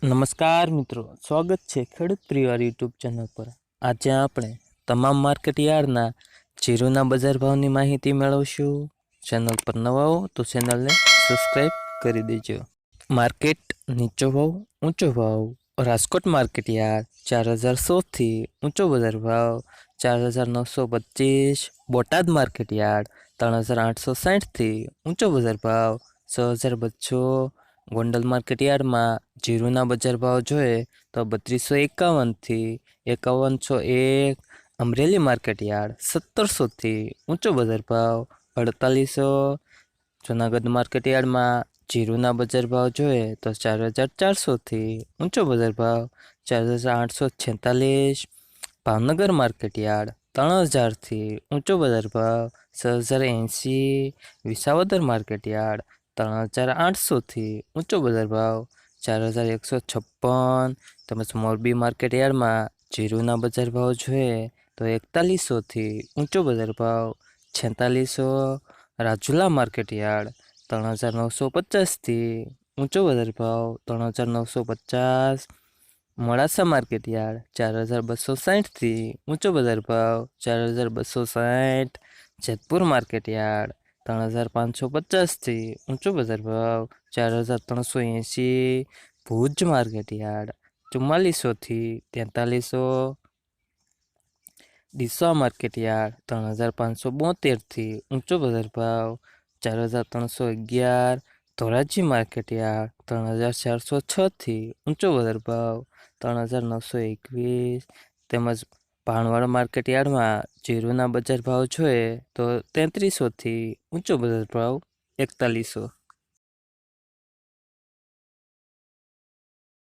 નમસ્કાર મિત્રો, સ્વાગત છે ખેડૂત પરિવાર યુટ્યુબ ચેનલ પર। આજે આપણે તમામ માર્કેટ યાર્ડના જીરુના બજાર ભાવની માહિતી મેળવશું। ચેનલ પર નવા હો તો ચેનલને સબસ્ક્રાઈબ કરી દેજો। માર્કેટ નીચો ભાવ ઊંચો ભાવ। રાજકોટ માર્કેટ યાર્ડ 4100 થી ઊંચો બજાર ભાવ 4925। બોટાદ માર્કેટ યાર્ડ 3860 થી ઊંચો બજાર ભાવ 6200। ગોંડલ માર્કેટ યાર્ડમાં જીરુના બજાર ભાવ જોઈએ તો 3251 થી 5101। અમરેલી માર્કેટ યાર્ડ 1700 થી ઊંચો બજાર ભાવ 4800। જૂનાગઢ માર્કેટ યાર્ડમાં જીરુના બજાર ભાવ જોઈએ તો 4400 થી ઊંચો બજાર ભાવ 4846। ભાવનગર માર્કેટ યાર્ડ 3000 થી ઊંચો બજાર ભાવ 6080। વિસાવદર માર્કેટ યાર્ડ 3800 થી ઊંચો બજાર ભાવ 4156। તેમજ મોરબી માર્કેટ યાર્ડમાં જીરુના બજાર ભાવ જોઈએ તો 4100 થી ઊંચો બજાર ભાવ 4600। રાજુલા માર્કેટ યાર્ડ 3950 થી ઊંચો બજાર ભાવ 3950। મોડાસા માર્કેટ યાર્ડ 4260 થી ઊંચો બજાર ભાવ 4260। જેતપુર માર્કેટ યાર્ડ 3550 થી ઊંચો બજાર ભાવ 4380। ભુજ માર્કેટ યાર્ડ 4400 થી 4300। ડીસા માર્કેટ યાર્ડ 3572 થી ઊંચો બજાર ભાવ 4311। ધોરાજી માર્કેટ યાર્ડ 3406 થી ઊંચો બજાર ભાવ 3921। તેમજ ભાણવડ માર્કેટ યાર્ડમાં જીરુના બજાર ભાવ જોઈએ તો 3300 થી ઊંચો બજાર ભાવ 4100।